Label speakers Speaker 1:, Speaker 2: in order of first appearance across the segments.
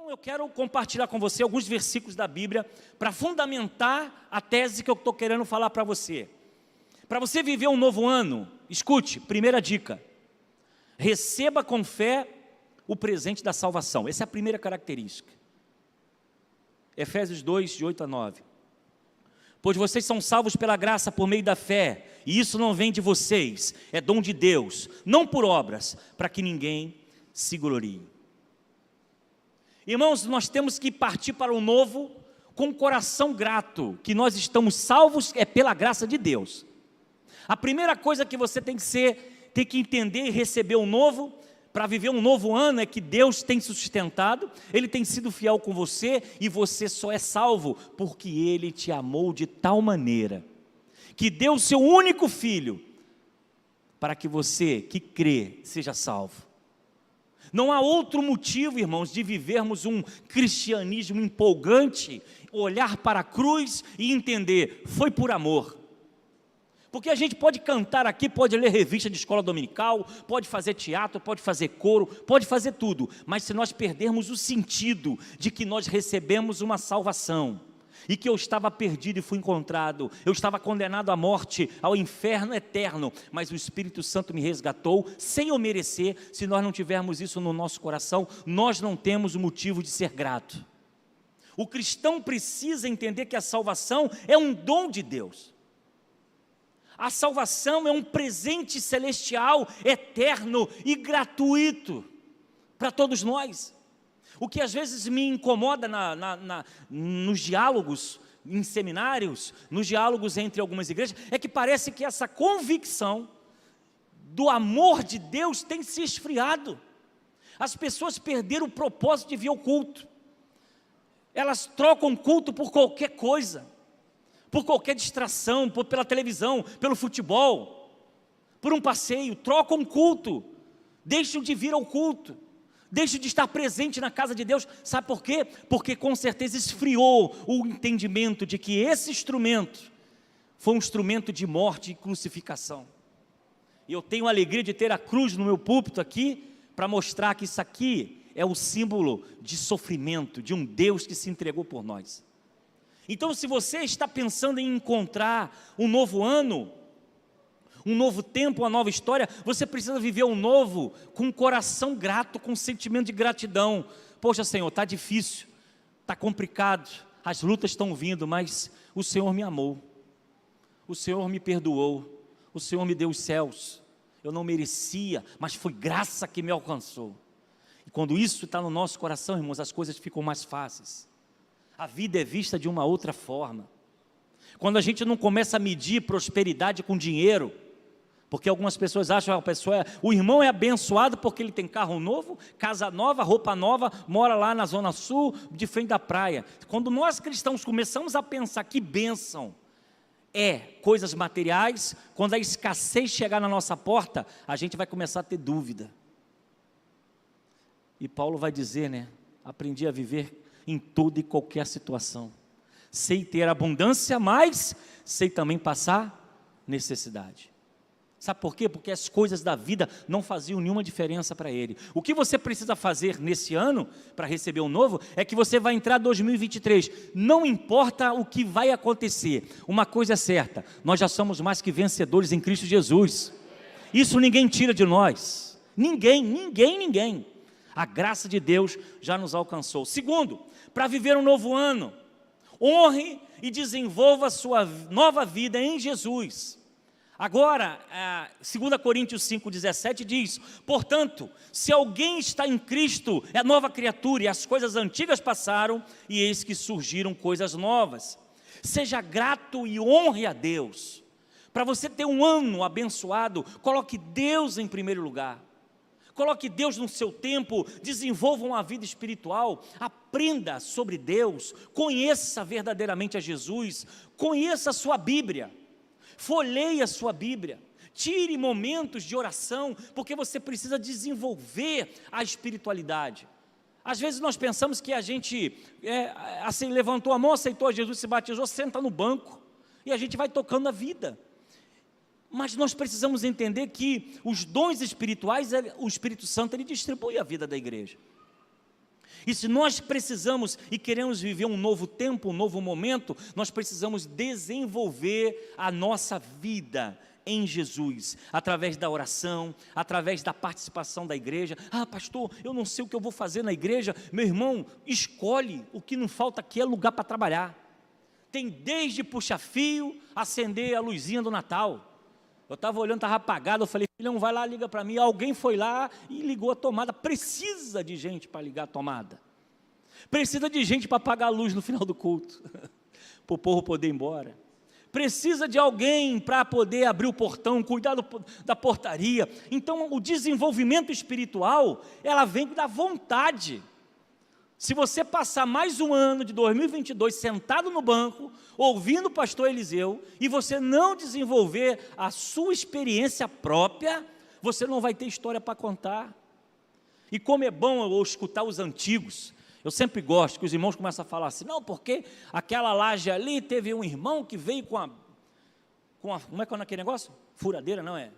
Speaker 1: Então eu quero compartilhar com você alguns versículos da Bíblia para fundamentar a tese que eu estou querendo falar para você. Para você viver um novo ano, escute, primeira dica: receba com fé o presente da salvação. Essa é a primeira característica. Efésios 2, de 8 a 9. Pois vocês são salvos pela graça por meio da fé, e isso não vem de vocês, é dom de Deus, não por obras, para que ninguém se glorie. Irmãos, nós temos que partir para o novo com o coração grato, que nós estamos salvos é pela graça de Deus. A primeira coisa que você tem que entender e receber o novo, para viver um novo ano, é que Deus tem sustentado, Ele tem sido fiel com você, e você só é salvo porque Ele te amou de tal maneira, que deu o seu único filho, para que você que crê seja salvo. Não há outro motivo, irmãos, de vivermos um cristianismo empolgante, olhar para a cruz e entender, foi por amor. Porque a gente pode cantar aqui, pode ler revista de escola dominical, pode fazer teatro, pode fazer coro, pode fazer tudo, mas se nós perdermos o sentido de que nós recebemos uma salvação, e que eu estava perdido e fui encontrado, eu estava condenado à morte, ao inferno eterno, mas o Espírito Santo me resgatou, sem eu merecer. Se nós não tivermos isso no nosso coração, nós não temos o motivo de ser grato. O cristão precisa entender que a salvação é um dom de Deus. A salvação é um presente celestial, eterno e gratuito para todos nós. O que às vezes me incomoda nos diálogos em seminários, nos diálogos entre algumas igrejas, é que parece que essa convicção do amor de Deus tem se esfriado. As pessoas perderam o propósito de vir ao culto. Elas trocam culto por qualquer coisa, por qualquer distração, pela televisão, pelo futebol, por um passeio, trocam culto, deixam de vir ao culto, deixam de estar presente na casa de Deus. Sabe por quê? Porque com certeza esfriou o entendimento de que esse instrumento foi um instrumento de morte e crucificação. E eu tenho a alegria de ter a cruz no meu púlpito aqui, para mostrar que isso aqui é o símbolo de sofrimento, de um Deus que se entregou por nós. Então, se você está pensando em encontrar um novo ano, um novo tempo, uma nova história, você precisa viver o novo com um coração grato, com um sentimento de gratidão. Poxa, Senhor, está difícil, está complicado, as lutas estão vindo, mas o Senhor me amou, o Senhor me perdoou, o Senhor me deu os céus, eu não merecia, mas foi graça que me alcançou. E quando isso está no nosso coração, irmãos, as coisas ficam mais fáceis. A vida é vista de uma outra forma. Quando a gente não começa a medir prosperidade com dinheiro, porque algumas pessoas acham que o irmão é abençoado porque ele tem carro novo, casa nova, roupa nova, mora lá na Zona Sul, de frente da praia. Quando nós cristãos começamos a pensar que bênção é coisas materiais, quando a escassez chegar na nossa porta, a gente vai começar a ter dúvida. E Paulo vai dizer, né? Aprendi a viver em toda e qualquer situação. Sei ter abundância, mas sei também passar necessidade. Sabe por quê? Porque as coisas da vida não faziam nenhuma diferença para ele. O que você precisa fazer nesse ano, para receber um novo, é que você vai entrar em 2023. Não importa o que vai acontecer, uma coisa é certa: nós já somos mais que vencedores em Cristo Jesus. Isso ninguém tira de nós. Ninguém. A graça de Deus já nos alcançou. Segundo, para viver um novo ano, honre e desenvolva a sua nova vida em Jesus. Agora, 2 Coríntios 5,17 diz: portanto, se alguém está em Cristo, é nova criatura, e as coisas antigas passaram, e eis que surgiram coisas novas. Seja grato e honre a Deus. Para você ter um ano abençoado, coloque Deus em primeiro lugar. Coloque Deus no seu tempo, desenvolva uma vida espiritual, aprenda sobre Deus, conheça verdadeiramente a Jesus, conheça a sua Bíblia, folheie a sua Bíblia, tire momentos de oração, porque você precisa desenvolver a espiritualidade. Às vezes nós pensamos que a gente assim, levantou a mão, aceitou a Jesus, se batizou, senta no banco, e a gente vai tocando a vida. Mas nós precisamos entender que os dons espirituais, o Espírito Santo, ele distribui a vida da igreja. E se nós precisamos e queremos viver um novo tempo, um novo momento, nós precisamos desenvolver a nossa vida em Jesus, através da oração, através da participação da igreja. Ah, pastor, eu não sei o que eu vou fazer na igreja. Meu irmão, escolhe. O que não falta aqui é lugar para trabalhar. Tem desde puxa-fio, acender a luzinha do Natal. Eu estava olhando, estava apagado, eu falei, filhão, vai lá, liga para mim. Alguém foi lá e ligou a tomada. Precisa de gente para ligar a tomada. Precisa de gente para apagar a luz no final do culto, para o povo poder ir embora. Precisa de alguém para poder abrir o portão, cuidar da portaria. Então, o desenvolvimento espiritual, ela vem da vontade. Se você passar mais um ano de 2022 sentado no banco, ouvindo o pastor Eliseu, e você não desenvolver a sua experiência própria, você não vai ter história para contar. E como é bom eu escutar os antigos. Eu sempre gosto que os irmãos começam a falar assim, não, porque aquela laje ali teve um irmão que veio com a como é que é aquele negócio? Furadeira, não é?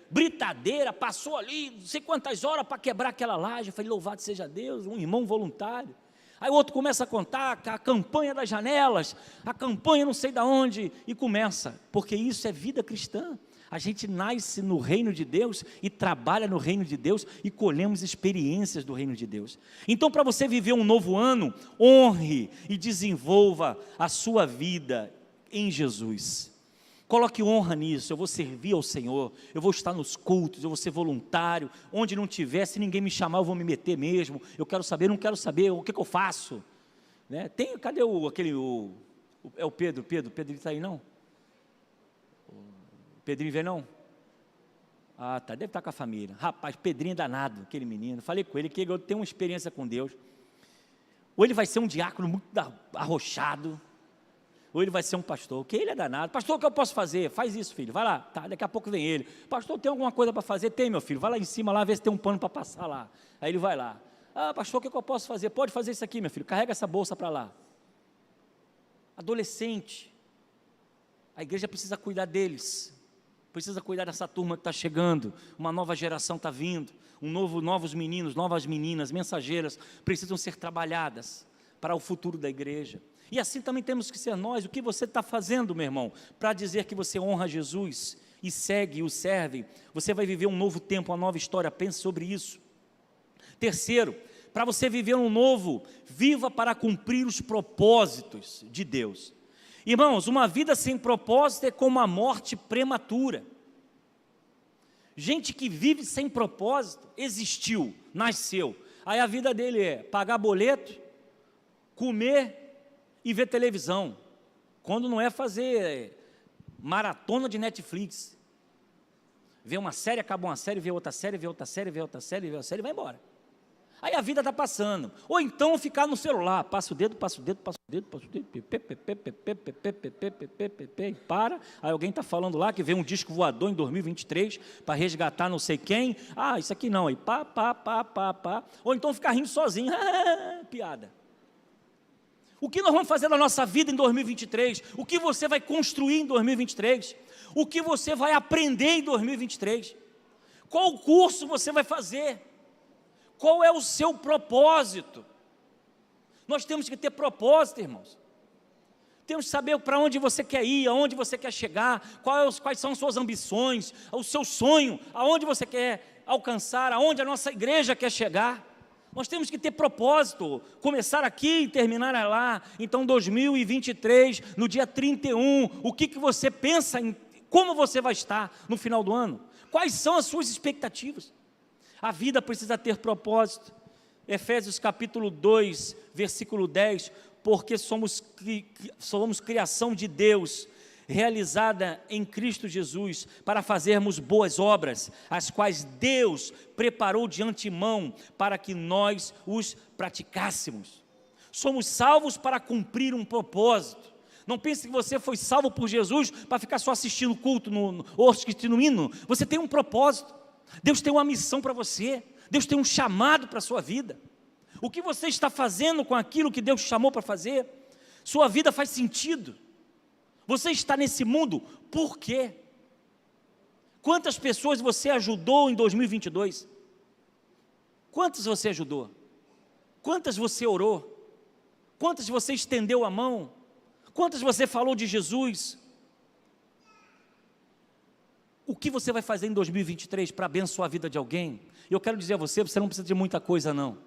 Speaker 1: Britadeira, passou ali, não sei quantas horas para quebrar aquela laje. Eu falei, louvado seja Deus, um irmão voluntário. Aí o outro começa a contar a campanha das janelas, a campanha não sei de onde, e começa, porque isso é vida cristã. A gente nasce no reino de Deus e trabalha no reino de Deus e colhemos experiências do reino de Deus. Então, para você viver um novo ano, honre e desenvolva a sua vida em Jesus. Coloque honra nisso. Eu vou servir ao Senhor, eu vou estar nos cultos, eu vou ser voluntário. Onde não tiver, se ninguém me chamar, eu vou me meter mesmo. Eu quero saber, não quero saber, o que eu faço? Né? Cadê é o Pedro, ele está aí não? Pedrinho vem não? Ah, tá, deve estar com a família. Rapaz, Pedrinho é danado, aquele menino. Falei com ele que ele tem uma experiência com Deus. Ou ele vai ser um diácono muito arrochado, ou ele vai ser um pastor, que ele é danado. Pastor, o que eu posso fazer? Faz isso, filho, vai lá. Tá, daqui a pouco vem ele. Pastor, tem alguma coisa para fazer? Tem, meu filho, vai lá em cima, lá, ver se tem um pano para passar lá. Aí ele vai lá. Ah, pastor, o que eu posso fazer? Pode fazer isso aqui, meu filho, carrega essa bolsa para lá. Adolescente, a igreja precisa cuidar deles. Precisa cuidar dessa turma que está chegando, uma nova geração está vindo, novos meninos, novas meninas, mensageiras, precisam ser trabalhadas para o futuro da igreja. E assim também temos que ser nós. O que você está fazendo, meu irmão, para dizer que você honra Jesus e segue e o serve? Você vai viver um novo tempo, uma nova história, pense sobre isso. Terceiro, para você viver um novo, viva para cumprir os propósitos de Deus. Irmãos, uma vida sem propósito é como a morte prematura. Gente que vive sem propósito, existiu, nasceu. Aí a vida dele é pagar boleto, comer e ver televisão. Quando não é fazer maratona de Netflix. Ver uma série, acaba uma série, vê outra série, vê outra série, vê outra série, vê outra série e vai embora. Aí a vida está passando. Ou então ficar no celular, passa o dedo, para. Aí alguém está falando lá que veio um disco voador em 2023 para resgatar não sei quem. Ah, isso aqui não. Aí pá. Ou então ficar rindo sozinho. Piada. O que nós vamos fazer na nossa vida em 2023? O que você vai construir em 2023? O que você vai aprender em 2023? Qual curso você vai fazer? Qual é o seu propósito? Nós temos que ter propósito, irmãos. Temos que saber para onde você quer ir, aonde você quer chegar, quais são as suas ambições, o seu sonho, aonde você quer alcançar, aonde a nossa igreja quer chegar. Nós temos que ter propósito, começar aqui e terminar lá. Então 2023, no dia 31, o que você pensa em como você vai estar no final do ano? Quais são as suas expectativas? A vida precisa ter propósito. Efésios capítulo 2, versículo 10, porque somos criação de Deus, realizada em Cristo Jesus, para fazermos boas obras, as quais Deus preparou de antemão para que nós os praticássemos. Somos salvos para cumprir um propósito. Não pense que você foi salvo por Jesus para ficar só assistindo culto ou assistindo hino. Você tem um propósito. Deus tem uma missão para você, Deus tem um chamado para a sua vida. O que você está fazendo com aquilo que Deus chamou para fazer? Sua vida faz sentido? Você está nesse mundo, por quê? Quantas pessoas você ajudou em 2022? Quantas você ajudou? Quantas você orou? Quantas você estendeu a mão? Quantas você falou de Jesus? O que você vai fazer em 2023 para abençoar a vida de alguém? Eu quero dizer a você, você não precisa de muita coisa não.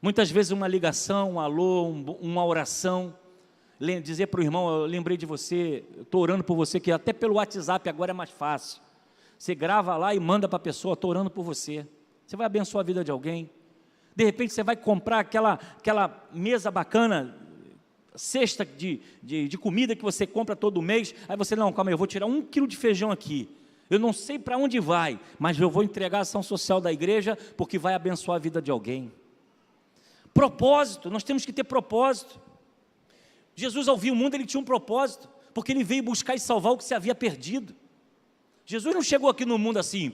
Speaker 1: Muitas vezes uma ligação, um alô, uma oração, dizer para o irmão, eu lembrei de você, estou orando por você, que até pelo WhatsApp agora é mais fácil. Você grava lá e manda para a pessoa, estou orando por você. Você vai abençoar a vida de alguém. De repente você vai comprar aquela mesa bacana, cesta de comida que você compra todo mês, aí você, não, calma aí, eu vou tirar 1 quilo de feijão aqui, eu não sei para onde vai, mas eu vou entregar a ação social da igreja, porque vai abençoar a vida de alguém. Propósito, nós temos que ter propósito. Jesus, ao vir o mundo, ele tinha um propósito, porque ele veio buscar e salvar o que se havia perdido. Jesus não chegou aqui no mundo assim,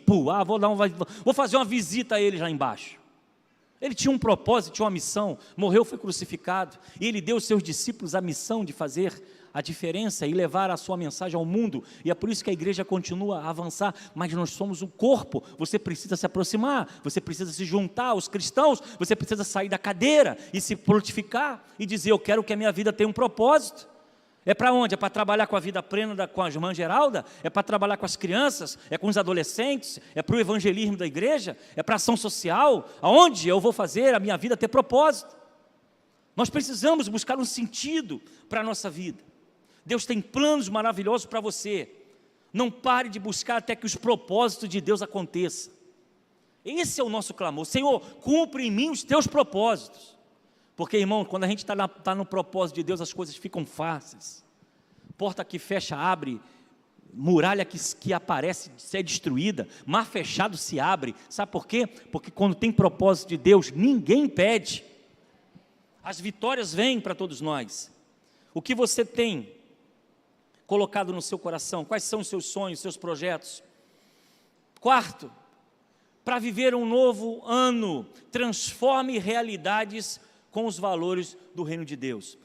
Speaker 1: vou fazer uma visita a ele lá embaixo. Ele tinha um propósito, tinha uma missão, morreu, foi crucificado, e ele deu aos seus discípulos a missão de fazer a diferença e levar a sua mensagem ao mundo, e é por isso que a igreja continua a avançar, mas nós somos um corpo, você precisa se aproximar, você precisa se juntar aos cristãos, você precisa sair da cadeira e se prontificar, e dizer, eu quero que a minha vida tenha um propósito. É para onde? É para trabalhar com a vida plena com a irmã Geralda? É para trabalhar com as crianças? É com os adolescentes? É para o evangelismo da igreja? É para a ação social? Aonde eu vou fazer a minha vida ter propósito? Nós precisamos buscar um sentido para a nossa vida. Deus tem planos maravilhosos para você. Não pare de buscar até que os propósitos de Deus aconteçam. Esse é o nosso clamor. Senhor, cumpre em mim os teus propósitos. Porque, irmão, quando a gente está no propósito de Deus, as coisas ficam fáceis. Porta que fecha, abre. Muralha que aparece ser destruída. Mar fechado se abre. Sabe por quê? Porque quando tem propósito de Deus, ninguém impede. As vitórias vêm para todos nós. O que você tem colocado no seu coração? Quais são os seus sonhos, seus projetos? Quarto, para viver um novo ano, transforme realidades com os valores do reino de Deus.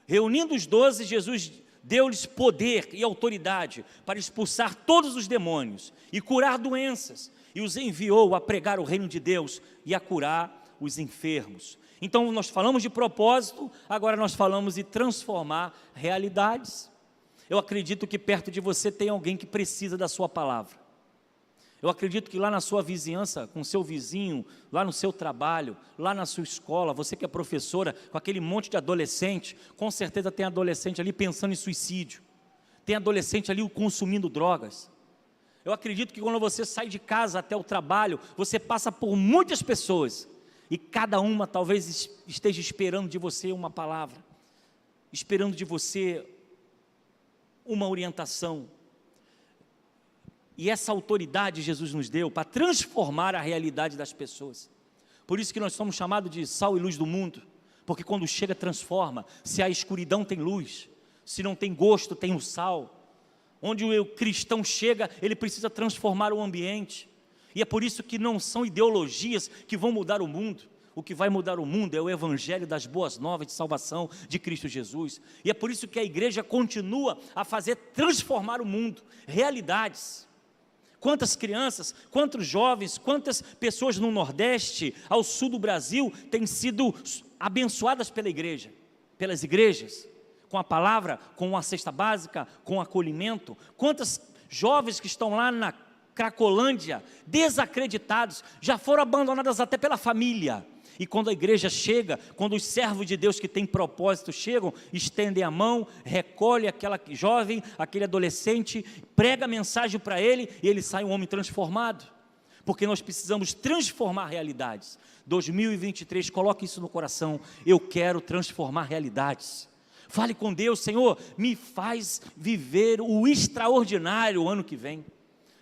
Speaker 1: Reunindo os 12, Jesus deu-lhes poder e autoridade para expulsar todos os demônios e curar doenças, e os enviou a pregar o reino de Deus e a curar os enfermos. Então nós falamos de propósito, agora nós falamos de transformar realidades. Eu acredito que perto de você tem alguém que precisa da sua palavra. Eu acredito que lá na sua vizinhança, com seu vizinho, lá no seu trabalho, lá na sua escola, você que é professora, com aquele monte de adolescente, com certeza tem adolescente ali pensando em suicídio, tem adolescente ali consumindo drogas. Eu acredito que quando você sai de casa até o trabalho, você passa por muitas pessoas, e cada uma talvez esteja esperando de você uma palavra, esperando de você uma orientação. E essa autoridade Jesus nos deu para transformar a realidade das pessoas. Por isso que nós somos chamados de sal e luz do mundo, porque quando chega transforma. Se há escuridão tem luz, se não tem gosto tem o sal. Onde o cristão chega, ele precisa transformar o ambiente. E é por isso que não são ideologias que vão mudar o mundo. O que vai mudar o mundo é o evangelho das boas novas de salvação de Cristo Jesus. E é por isso que a igreja continua a fazer transformar o mundo, realidades. Quantas crianças, quantos jovens, quantas pessoas no Nordeste, ao sul do Brasil, têm sido abençoadas pela igreja, pelas igrejas, com a palavra, com a cesta básica, com o acolhimento. Quantas jovens que estão lá na Cracolândia, desacreditados, já foram abandonadas até pela família. E quando a igreja chega, quando os servos de Deus que têm propósito chegam, estendem a mão, recolhe aquela jovem, aquele adolescente, prega a mensagem para ele, e ele sai um homem transformado. Porque nós precisamos transformar realidades. 2023, coloque isso no coração, eu quero transformar realidades. Fale com Deus, Senhor, me faz viver o extraordinário o ano que vem.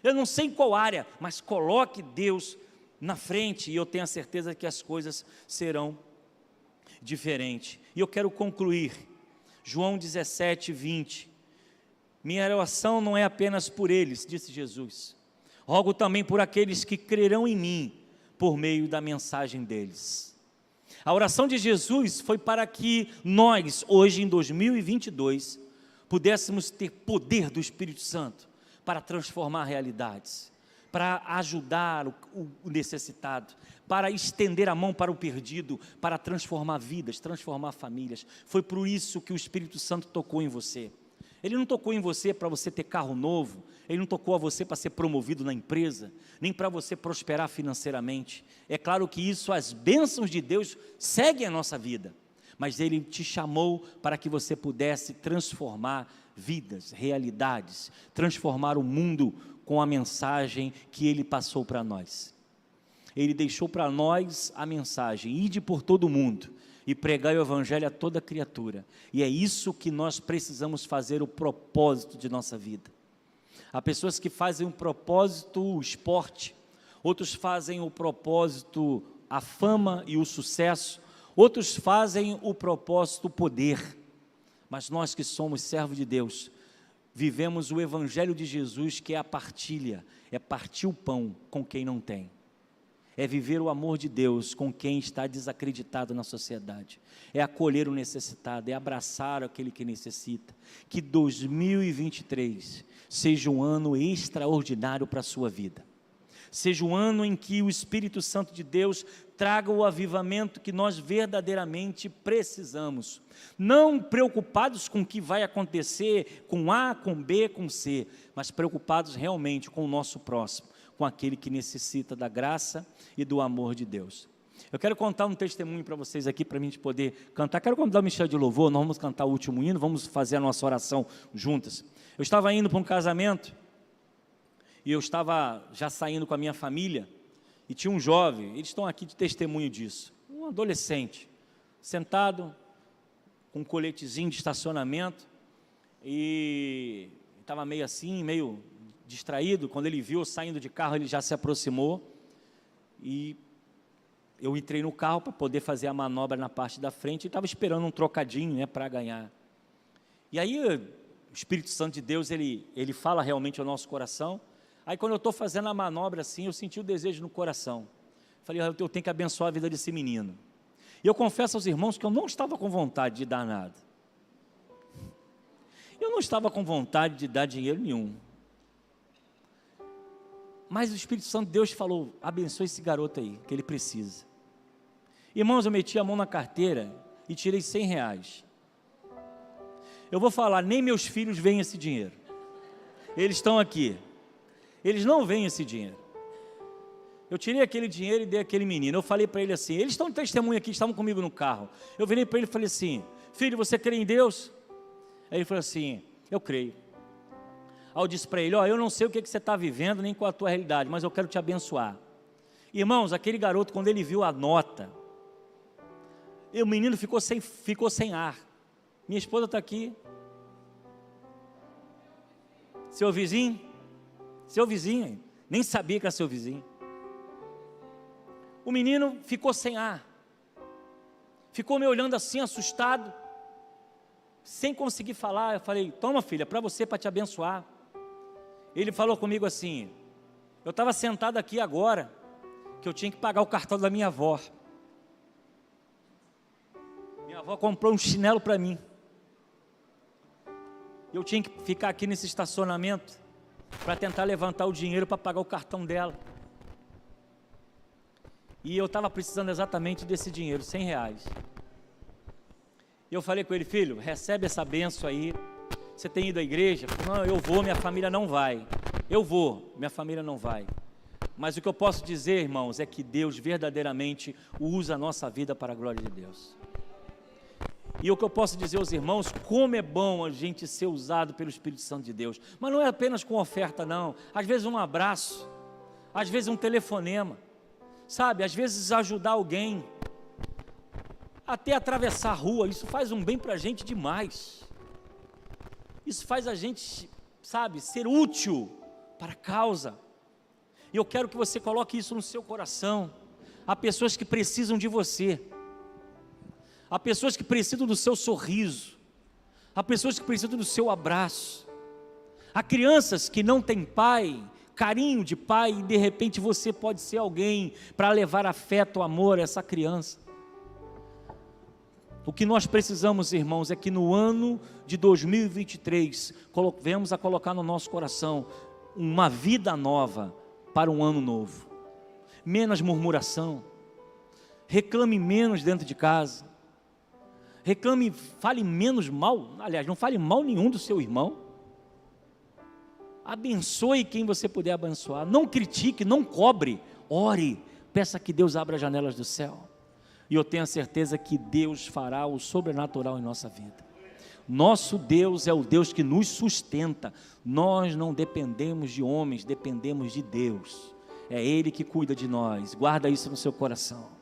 Speaker 1: Eu não sei em qual área, mas coloque Deus na frente, e eu tenho a certeza que as coisas serão diferentes. E eu quero concluir, João 17, 20, minha oração não é apenas por eles, disse Jesus, rogo também por aqueles que crerão em mim, por meio da mensagem deles. A oração de Jesus foi para que nós, hoje em 2022, pudéssemos ter poder do Espírito Santo, para transformar realidades. para ajudar o necessitado, para estender a mão para o perdido, para transformar vidas, transformar famílias. Foi por isso que o Espírito Santo tocou em você. Ele não tocou em você para você ter carro novo, Ele não tocou a você para ser promovido na empresa, nem para você prosperar financeiramente. É claro que isso, as bênçãos de Deus seguem a nossa vida, mas Ele te chamou para que você pudesse transformar vidas, realidades, transformar o mundo com a mensagem que Ele passou para nós. Ele deixou para nós a mensagem: ide por todo o mundo e pregai o Evangelho a toda criatura. E é isso que nós precisamos fazer, o propósito de nossa vida. Há pessoas que fazem um propósito o esporte, outros fazem o propósito a fama e o sucesso, outros fazem o propósito o poder. Mas nós que somos servos de Deus, vivemos o Evangelho de Jesus, que é a partilha, é partir o pão com quem não tem. É viver o amor de Deus com quem está desacreditado na sociedade, é acolher o necessitado, é abraçar aquele que necessita. Que 2023 seja um ano extraordinário para a sua vida, seja um ano em que o Espírito Santo de Deus traga o avivamento que nós verdadeiramente precisamos, não preocupados com o que vai acontecer com A, com B, com C, mas preocupados realmente com o nosso próximo, com aquele que necessita da graça e do amor de Deus. Eu quero contar um testemunho para vocês aqui, para a gente poder cantar. Quero convidar o Michel de louvor, nós vamos cantar o último hino, vamos fazer a nossa oração juntas. Eu estava indo para um casamento, e eu estava já saindo com a minha família, e tinha um jovem, eles estão aqui de testemunho disso, um adolescente, sentado, com um coletezinho de estacionamento, e estava meio assim, meio distraído. Quando ele viu eu saindo de carro, ele já se aproximou, e eu entrei no carro para poder fazer a manobra na parte da frente, e estava esperando um trocadinho, né, para ganhar. E aí o Espírito Santo de Deus, ele fala realmente ao nosso coração. Aí quando eu estou fazendo a manobra assim, eu senti o desejo no coração, falei: eu tenho que abençoar a vida desse menino. E eu confesso aos irmãos que eu não estava com vontade de dar nada, eu não estava com vontade de dar dinheiro nenhum, mas o Espírito Santo de Deus falou: abençoe esse garoto aí, que ele precisa. Irmãos, eu meti a mão na carteira e tirei R$100. Eu vou falar, nem meus filhos veem esse dinheiro, eles estão aqui, eles não veem esse dinheiro. Eu tirei aquele dinheiro e dei àquele menino. Eu falei para ele assim, eles estão de testemunho aqui, estavam comigo no carro. Eu virei para ele e falei assim: filho, você crê em Deus? Aí ele falou assim: eu creio. Aí eu disse para ele: ó, eu não sei o que você está vivendo, nem qual a tua realidade, mas eu quero te abençoar. Irmãos, aquele garoto, quando ele viu a nota, o menino ficou sem ar. Minha esposa está aqui. Seu vizinho, nem sabia que era seu vizinho. O menino ficou sem ar, ficou me olhando assim, assustado, sem conseguir falar. Eu falei: toma, filha, para você, para te abençoar. Ele falou comigo assim: eu estava sentado aqui agora, que eu tinha que pagar o cartão da minha avó. Minha avó comprou um chinelo para mim, eu tinha que ficar aqui nesse estacionamento para tentar levantar o dinheiro para pagar o cartão dela. E eu estava precisando exatamente desse dinheiro, R$100. E eu falei com ele: filho, recebe essa benção aí. Você tem ido à igreja? Não, eu vou, minha família não vai. Eu vou, minha família não vai. Mas o que eu posso dizer, irmãos, é que Deus verdadeiramente usa a nossa vida para a glória de Deus. E o que eu posso dizer aos irmãos, como é bom a gente ser usado pelo Espírito Santo de Deus. Mas não é apenas com oferta, não. Às vezes um abraço, às vezes um telefonema, sabe? Às vezes ajudar alguém, até atravessar a rua. Isso faz um bem para a gente demais. Isso faz a gente, sabe, ser útil para a causa. E eu quero que você coloque isso no seu coração. Há pessoas que precisam de você. Há pessoas que precisam do seu sorriso. Há pessoas que precisam do seu abraço. Há crianças que não têm pai, carinho de pai, e de repente você pode ser alguém para levar afeto, amor a essa criança. O que nós precisamos, irmãos, é que no ano de 2023, venhamos a colocar no nosso coração uma vida nova para um ano novo. Menos murmuração, reclame menos dentro de casa, reclame, fale menos mal, aliás, não fale mal nenhum do seu irmão, abençoe quem você puder abençoar, não critique, não cobre, ore, peça que Deus abra as janelas do céu, e eu tenho a certeza que Deus fará o sobrenatural em nossa vida. Nosso Deus é o Deus que nos sustenta, nós não dependemos de homens, dependemos de Deus, é Ele que cuida de nós, guarda isso no seu coração.